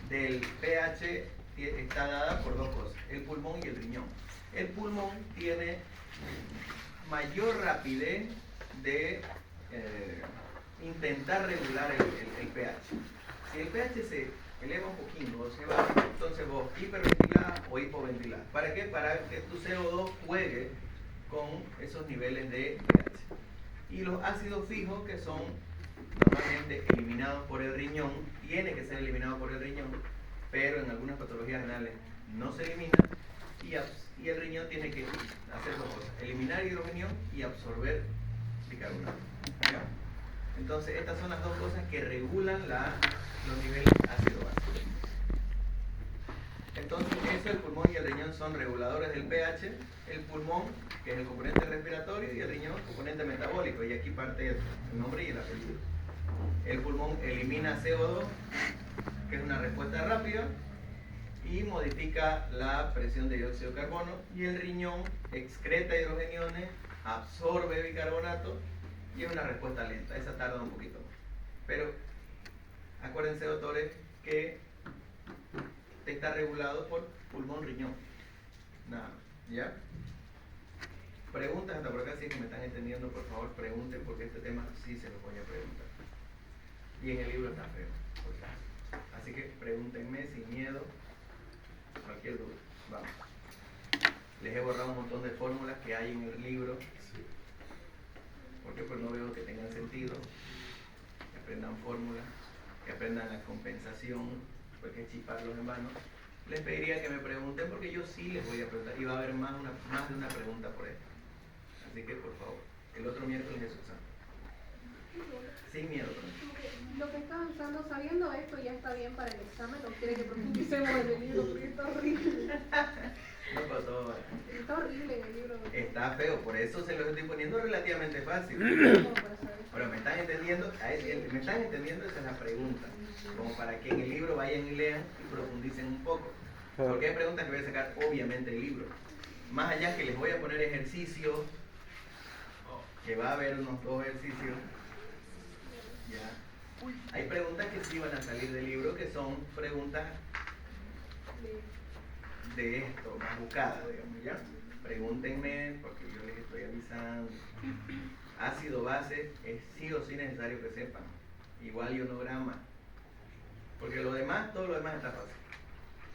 del pH está dada por dos cosas, el pulmón y el riñón. El pulmón tiene mayor rapidez de intentar regular el pH. Si el pH se eleva un poquito o se va, entonces vos hiperventilás o hipoventilás. ¿Para qué? Para que tu CO2 juegue con esos niveles de pH. Y los ácidos fijos, que son normalmente eliminados por el riñón, tienen que ser eliminados por el riñón, pero en algunas patologías renales no se eliminan, y el riñón tiene que hacer dos cosas: eliminar hidrogenión y absorber bicarbonato. ¿Ya? Entonces estas son las dos cosas que regulan los niveles ácido-base. Entonces eso, el pulmón y el riñón son reguladores del pH. El pulmón, que es el componente respiratorio, y el riñón, componente metabólico, y aquí parte el nombre y el apellido. El pulmón elimina CO2, que es una respuesta rápida, y modifica la presión de dióxido de carbono, y el riñón excreta hidrogeniones, absorbe bicarbonato, y es una respuesta lenta. Esa tarda un poquito más. Pero acuérdense, doctores, que está regulado por pulmón-riñón. Nada más. ¿Ya? Preguntas hasta por acá, si es que me están entendiendo, por favor pregunten, porque este tema sí se los voy a preguntar. Y en el libro está feo. Así que pregúntenme sin miedo, cualquier duda. Vamos. Les he borrado un montón de fórmulas que hay en el libro, porque pues no veo que tengan sentido. Que aprendan fórmulas, que aprendan la compensación, porque es chiparlos en vano. Les pediría que me pregunten, porque yo sí les voy a preguntar, y va a haber más de una pregunta por esto. Así que por favor, el otro miércoles es examen. Sin miedo. Lo que está avanzando, sabiendo esto, ya está bien para el examen, o quiere que profundicemos en el libro, porque está horrible. No pasó. Está horrible en el libro. Está feo, por eso se los estoy poniendo relativamente fácil. Como para saber. Pero me están entendiendo, esa es la pregunta. Como para que en el libro vayan y lean y profundicen un poco. Porque hay preguntas que voy a sacar obviamente del libro. Más allá que les voy a poner ejercicios, que va a haber unos 2 ejercicios. Ya. Hay preguntas que sí van a salir del libro, que son preguntas de esto, más buscadas, digamos, ¿ya? Pregúntenme, porque yo les estoy avisando. Ácido base es sí o sí necesario que sepan. Igual ionograma. Porque todo lo demás está fácil.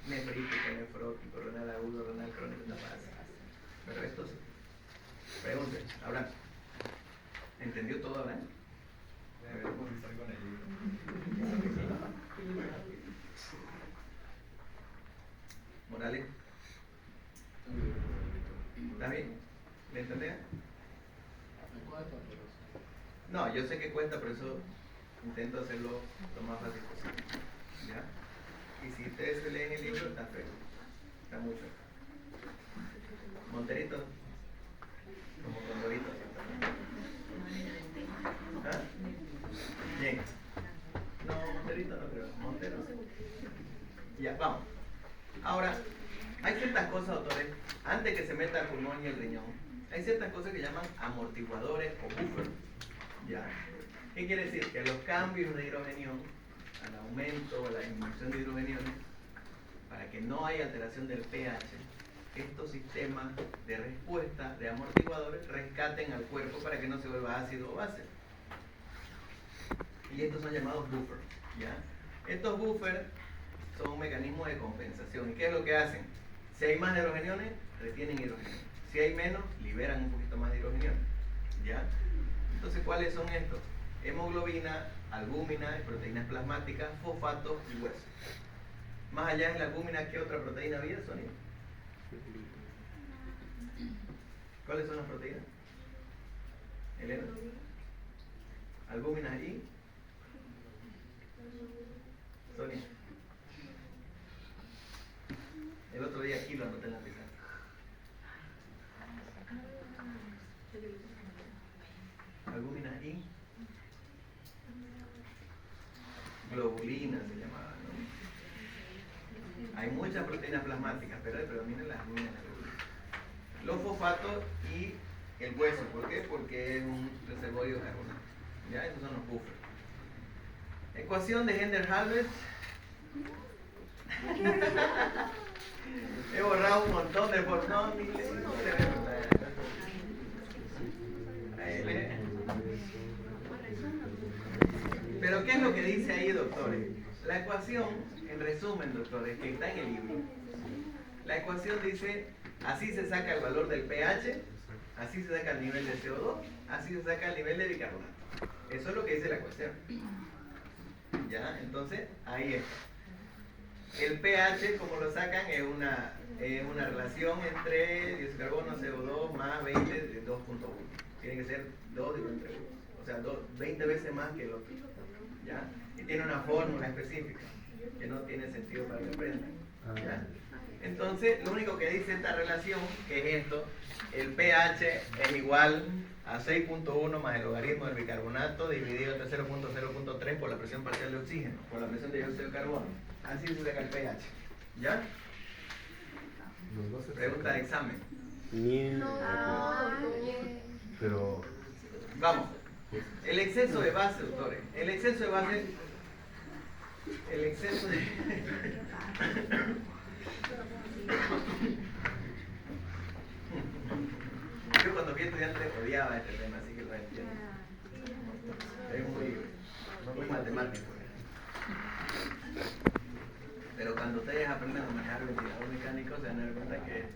Nefrítico, nefrótico, renal agudo, renal crónico, está fácil. Pero esto sí. Pregunten, Abraham. ¿Entendió todo, Abraham? Morales. ¿Está bien? ¿Le entendés? No, yo sé que cuesta, pero eso intento hacerlo lo más fácil posible. ¿Ya? Y si ustedes se leen el libro, está feo. Está muy feo. Monterito. Como Condorito. ¿Ah? Bien. No, Monterito no creo. Montero. Ya, vamos. Ahora, hay ciertas cosas, doctores, antes que se meta el pulmón y el riñón, hay ciertas cosas que llaman amortiguadores o buffers. ¿Ya? ¿Qué quiere decir? Que los cambios de hidrogenión, al aumento o a la disminución de hidrogeniones, para que no haya alteración del pH, estos sistemas de respuesta de amortiguadores rescaten al cuerpo para que no se vuelva ácido o base. Y estos son llamados buffers, ¿ya? Estos buffers son un mecanismo de compensación. ¿Y qué es lo que hacen? Si hay más hidrogeniones, retienen hidrogeniones. Si hay menos, liberan un poquito más de hidrogeniones, ¿ya? Entonces, ¿cuáles son estos? Hemoglobina, albúmina, proteínas plasmáticas, fosfatos y hueso. Más allá de la albúmina, ¿qué otra proteína había, Sonia? ¿Cuáles son las proteínas? Elena. Albúmina y Sonia. El otro día aquí lo anoté en la pizarra. Albúmina y globulina se llamaba, ¿no? Hay muchas proteínas plasmáticas, pero predominan las albuminas y las globulinas. Los fosfatos y el hueso, ¿por qué? Porque es un reservorio de carbonato. ¿Ya? Esos son los buffers. Ecuación de Hender-Halbert. He borrado un montón de pornómiles. Pero ¿qué es lo que dice ahí, doctores? La ecuación, en resumen, doctores, que está en el libro. La ecuación dice, así se saca el valor del pH, así se saca el nivel de CO2, así se saca el nivel de bicarbonato. Eso es lo que dice la ecuación. ¿Ya? Entonces, ahí está. El pH, como lo sacan, es una relación entre dióxido de carbono, CO2 más 20 de 2.1. Tiene que ser 2 dividido entre 1. O sea, 20 veces más que el otro. ¿Ya? Y tiene una fórmula específica que no tiene sentido para que aprendan. ¿Ya? Entonces, lo único que dice esta relación, que es esto, el pH es igual a 6.1 más el logaritmo del bicarbonato dividido entre 0.0.3 por la presión parcial de oxígeno, por la presión de dióxido de carbono. Así se saca el pH. ¿Ya? Pregunta de examen. Pero Vamos. El exceso de base, doctores. El exceso de base. El exceso de. Yo cuando fui estudiante odiaba este tema, así que lo entiendo. Es muy matemático. Pero cuando ustedes aprenden a manejar ventilador mecánico, se van a dar cuenta que es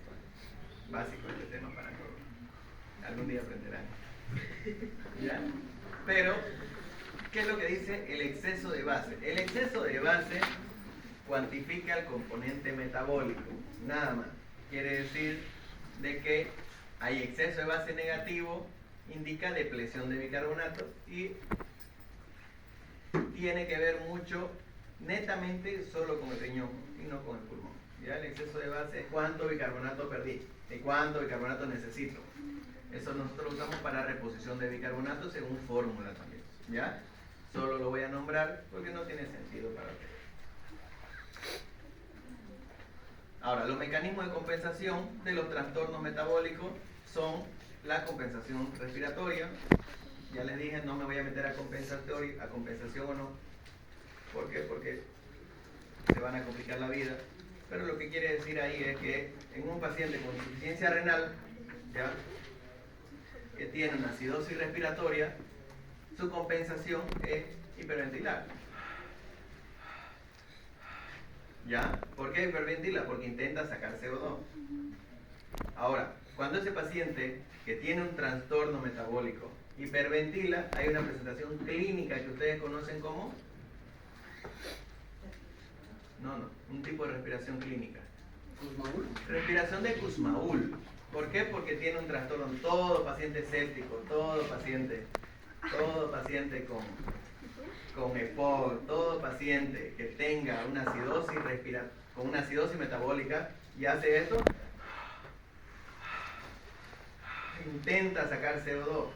básico este tema para todos. Algún día aprenderán. ¿Ya? Pero, ¿qué es lo que dice el exceso de base? El exceso de base cuantifica el componente metabólico, nada más. Quiere decir de que hay exceso de base negativo, indica depresión de bicarbonato y tiene que ver mucho netamente solo con el riñón y no con el pulmón. ¿Ya? El exceso de base es cuánto bicarbonato perdí y cuánto bicarbonato necesito. Eso nosotros usamos para reposición de bicarbonato según fórmula también. ¿Ya? Solo lo voy a nombrar porque no tiene sentido para ustedes. Ahora, los mecanismos de compensación de los trastornos metabólicos son la compensación respiratoria. Ya les dije, no me voy a meter a compensación o no. ¿Por qué? Porque se van a complicar la vida. Pero lo que quiere decir ahí es que en un paciente con insuficiencia renal, ¿ya?, que tiene una acidosis respiratoria, su compensación es hiperventilar. ¿Ya? ¿Por qué hiperventila? Porque intenta sacar CO2. Ahora, cuando ese paciente que tiene un trastorno metabólico hiperventila, hay una presentación clínica que ustedes conocen como... No, un tipo de respiración clínica. ¿Kussmaul? Respiración de Kussmaul. ¿Por qué? Porque tiene un trastorno. Todo paciente séptico, todo paciente con EPOC, todo paciente que tenga una acidosis con una acidosis metabólica y hace esto, intenta sacar CO2.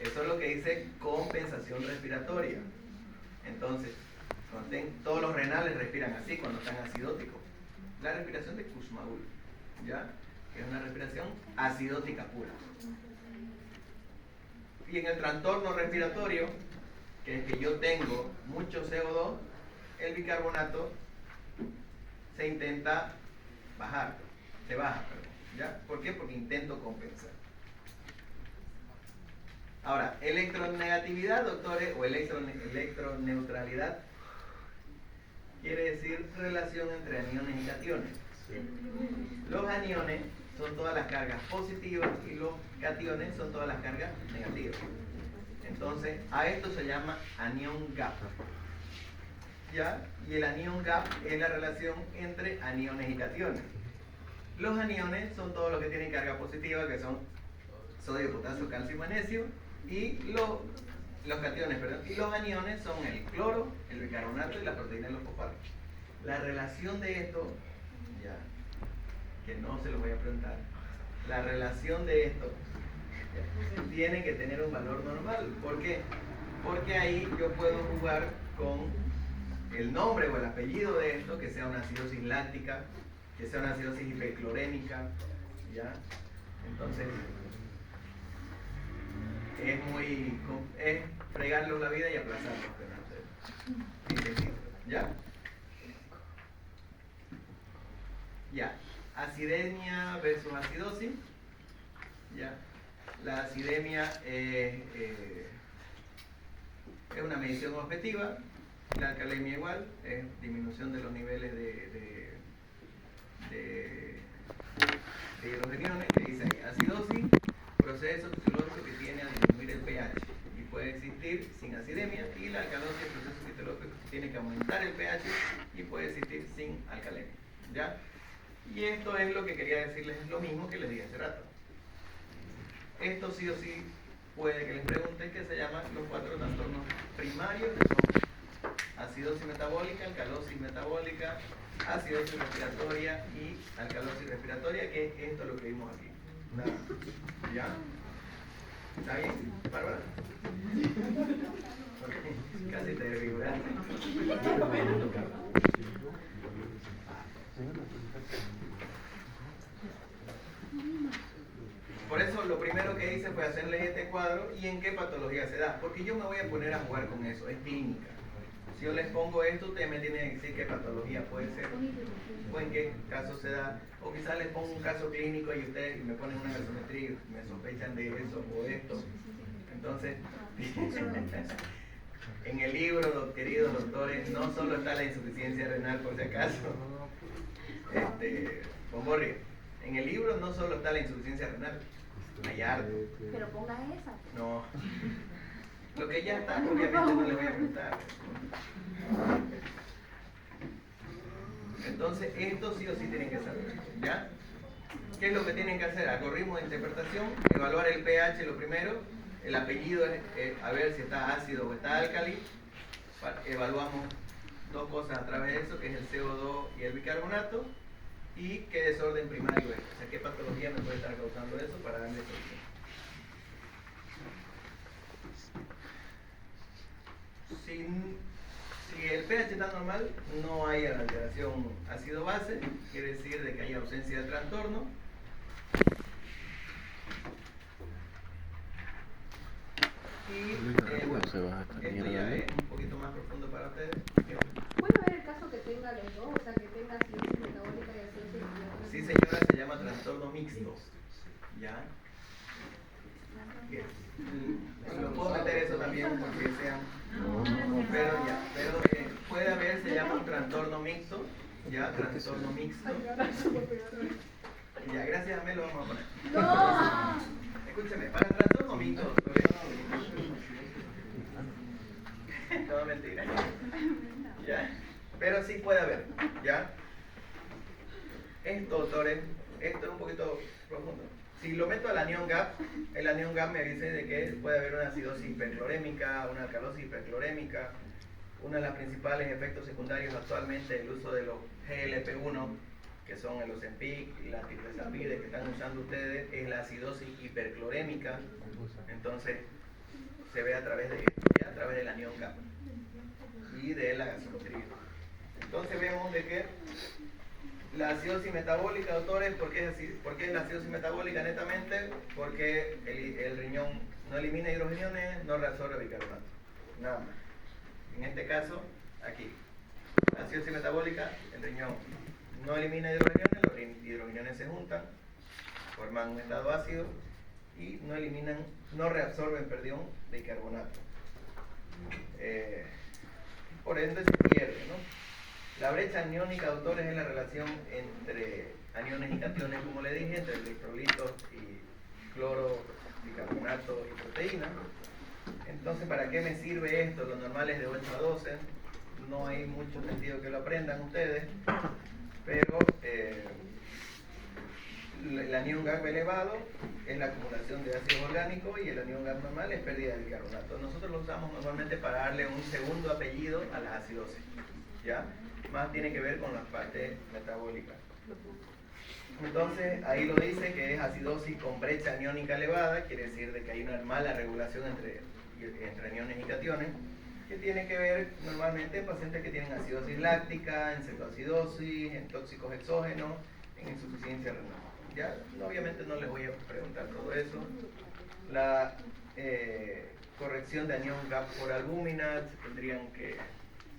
Eso es lo que dice compensación respiratoria. Entonces, todos los renales respiran así cuando están acidóticos. La respiración de Kussmaul, ¿ya?, que es una respiración acidótica pura. Y en el trastorno respiratorio, que es que yo tengo mucho CO2, el bicarbonato se intenta bajar, se baja, perdón, ¿ya? ¿Por qué? Porque intento compensar. Ahora, electronegatividad, doctores, o electroneutralidad, quiere decir relación entre aniones y cationes. Los aniones son todas las cargas positivas y los cationes son todas las cargas negativas. Entonces, a esto se llama anion gap. ¿Ya? Y el anion gap es la relación entre aniones y cationes. Los aniones son todos los que tienen carga positiva, que son sodio, potasio, calcio y magnesio. Y los cationes, perdón. Y los aniones son el cloro, el bicarbonato y la proteína de los fosfatos. La relación de esto, ya, que no se lo voy a preguntar, la relación de esto tiene que tener un valor normal. ¿Por qué? Porque ahí yo puedo jugar con el nombre o el apellido de esto, que sea una acidosis láctica, que sea una acidosis hiperclorémica, ¿ya? Entonces, es fregarlos la vida y aplazarlos, ¿ya? Ya, acidemia versus acidosis, ¿ya? La acidemia es una medición objetiva, la alcalemia igual, es disminución de los niveles de hidrogeniones, que dice ahí, acidosis, proceso fisiológico que tiene a disminuir el pH y puede existir sin acidemia, y la alcalosis, proceso fisiológico que tiene que aumentar el pH y puede existir sin alcalemia, ¿ya? Y esto es lo que quería decirles, es lo mismo que les dije hace rato. Esto sí o sí puede que les pregunten, que se llaman los 4 trastornos primarios, que son acidosis metabólica, alcalosis metabólica, acidosis respiratoria y alcalosis respiratoria, que es esto lo que vimos aquí. Nada. ¿Ya? ¿Está bien, Bárbara? Ok, casi te desfiguraste. Por eso lo primero que hice fue hacerles este cuadro y en qué patología se da, porque yo me voy a poner a jugar con eso, es clínica. Si yo les pongo esto, ustedes me tienen que decir qué patología puede ser o en qué caso se da, o quizás les pongo un caso clínico y ustedes me ponen una gasometría y me sospechan de eso o esto. Entonces, en el libro, queridos doctores, no solo está la insuficiencia renal, por si acaso, con Borri, en el libro no solo está la insuficiencia renal, hay harto. Pero pongas esa. No. Lo que ya está, obviamente no le voy a preguntar. Entonces, esto sí o sí tienen que saber, ¿ya? ¿Qué es lo que tienen que hacer? Algoritmo de interpretación, evaluar el pH lo primero, el apellido es a ver si está ácido o está álcali. Evaluamos dos cosas a través de eso, que es el CO2 y el bicarbonato, y qué desorden primario es, o sea, qué patología me puede estar causando eso para darle solución. Si el pH está normal, no hay alteración ácido-base, quiere decir de que hay ausencia de trastorno. Y bueno, esto ya es un poquito más profundo para ustedes. ¿Puede haber el caso que tenga los dos? O sea, que tenga acidosis metabólica y acidosis respiratoria. Sí, señora, se llama trastorno mixto. ¿Ya? Lo puedo meter eso también porque sean. Pero puede haber, se llama un trastorno mixto. ¿Ya? Trastorno mixto. Ya, gracias a mí lo vamos a poner. ¡No! Escúcheme, para el trastorno mixto. No, mentira. ¿Ya? Pero sí puede haber. ¿Ya? Esto, doctores, esto es un poquito profundo. Si lo meto al anion gap, el anion gap me dice de que puede haber una acidosis hiperclorémica, una alcalosis hiperclorémica. Uno de los principales efectos secundarios actualmente el uso de los GLP-1, que son el Ozempic y la tirzepatide que están usando ustedes, es la acidosis hiperclorémica. Entonces se ve a través de esto, ¿ya? A través del anion gap y de la gasometría. Entonces vemos de que la acidosis metabólica, doctores, ¿por qué es así? ¿Por qué es la acidosis metabólica netamente? Porque el riñón no elimina hidrogeniones, no reabsorbe bicarbonato. Nada más. En este caso, aquí. La acidosis metabólica, el riñón no elimina hidrogeniones, los hidrogeniones se juntan, forman un estado ácido y no reabsorben, bicarbonato. Por ende se pierde, ¿no? La brecha aniónica, autores, es la relación entre aniones y cationes, como le dije, entre electrolitos y cloro, bicarbonato y proteína. Entonces, ¿para qué me sirve esto? Lo normal es de 8 a 12. No hay mucho sentido que lo aprendan ustedes, pero el anión GAP elevado es la acumulación de ácido orgánico y el anión GAP normal es pérdida de bicarbonato. Nosotros lo usamos normalmente para darle un segundo apellido a la acidosis, ¿ya? Más tiene que ver con las partes metabólicas. Entonces, ahí lo dice que es acidosis con brecha aniónica elevada, quiere decir de que hay una mala regulación entre aniones y cationes, que tiene que ver normalmente en pacientes que tienen acidosis láctica, en cetoacidosis, en tóxicos exógenos, en insuficiencia renal. Ya, obviamente no les voy a preguntar todo eso. La corrección de anión GAP por albúmina, tendrían que,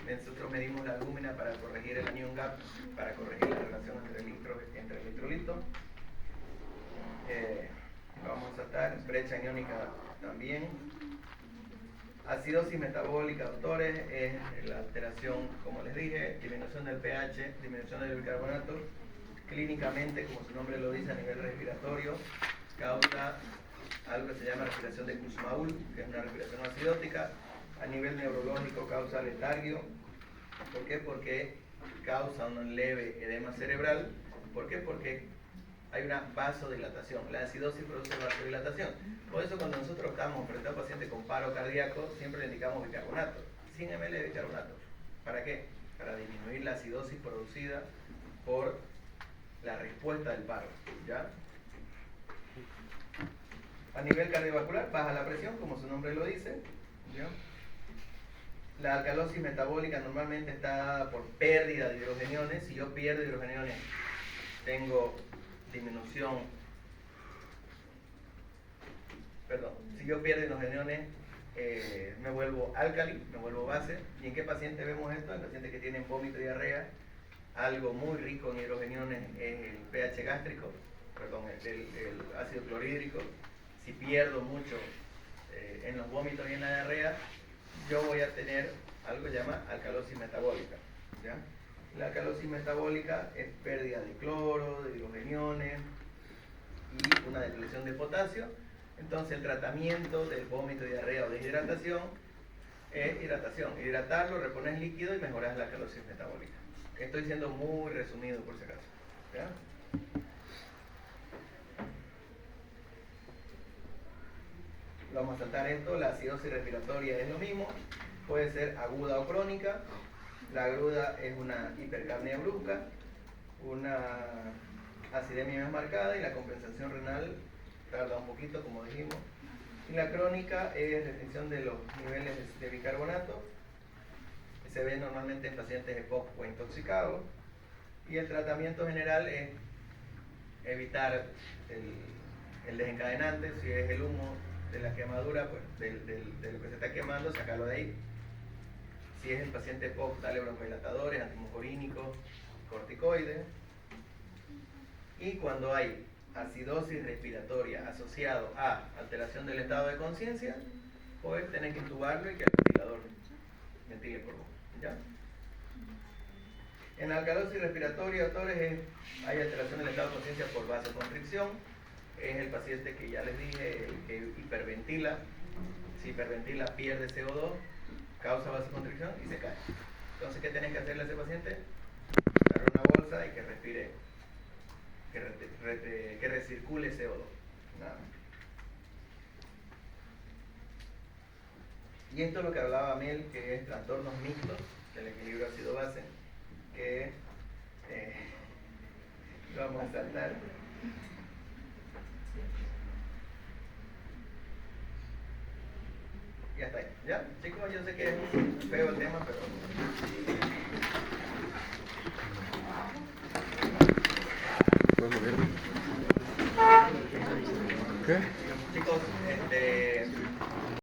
nosotros medimos la albúmina para corregir el anión GAP, para corregir la relación entre electrolitos. Vamos a saltar, brecha aniónica también. Acidosis metabólica, autores, es la alteración, como les dije, disminución del pH, disminución del bicarbonato. Clínicamente, como su nombre lo dice, a nivel respiratorio, causa algo que se llama respiración de Kussmaul, que es una respiración acidótica. A nivel neurológico causa letargio. ¿Por qué? Porque causa un leve edema cerebral. ¿Por qué? Porque hay una vasodilatación. La acidosis produce vasodilatación. Por eso cuando nosotros estamos frente a un paciente con paro cardíaco, siempre le indicamos bicarbonato, 100 ml de bicarbonato. ¿Para qué? Para disminuir la acidosis producida por la respuesta del paro, ¿ya? A nivel cardiovascular, baja la presión, como su nombre lo dice, ¿ya? La alcalosis metabólica normalmente está dada por pérdida de hidrogeniones. Si yo pierdo hidrogeniones, tengo disminución, si yo pierdo hidrogeniones, me vuelvo álcali, me vuelvo base. ¿Y en qué paciente vemos esto? En pacientes que tienen vómito y diarrea. Algo muy rico en hidrogeniones es el pH gástrico, el ácido clorhídrico. Si pierdo mucho en los vómitos y en la diarrea, yo voy a tener algo que se llama alcalosis metabólica, ¿ya? La alcalosis metabólica es pérdida de cloro, de hidrogeniones y una depleción de potasio. Entonces el tratamiento del vómito, diarrea o deshidratación es hidratación. Hidratarlo, repones líquido y mejoras la alcalosis metabólica. Estoy siendo muy resumido por si acaso, ¿ya? Vamos a saltar esto. La acidosis respiratoria es lo mismo, puede ser aguda o crónica. La aguda es una hipercapnia brusca, una acidemia más marcada y la compensación renal tarda un poquito, como dijimos. Y la crónica es restricción de los niveles de bicarbonato, que se ve normalmente en pacientes EPOC o intoxicados. Y el tratamiento general es evitar el desencadenante. Si es el humo de la quemadura, pues de lo que se está quemando, sacarlo de ahí. Si es el paciente EPOC, dale broncodilatadores, antimucorínicos, corticoides. Y cuando hay acidosis respiratoria asociado a alteración del estado de conciencia, pues tenés que intubarlo y que el ventilador ventile por boca, ¿ya? En la alcalosis respiratoria, autores, hay alteración del estado de conciencia por vasoconstricción. Es el paciente que ya les dije, el que hiperventila. Si hiperventila, pierde CO2, causa vasoconstricción y se cae. Entonces, ¿qué tenés que hacerle a ese paciente? Darle una bolsa y que respire, que recircule CO2. Nada más. Y esto es lo que hablaba Mel, que es trastornos mixtos del equilibrio ácido-base, que vamos a saltar. Ya está ahí, ¿ya? Chicos, yo sé que es feo el tema, pero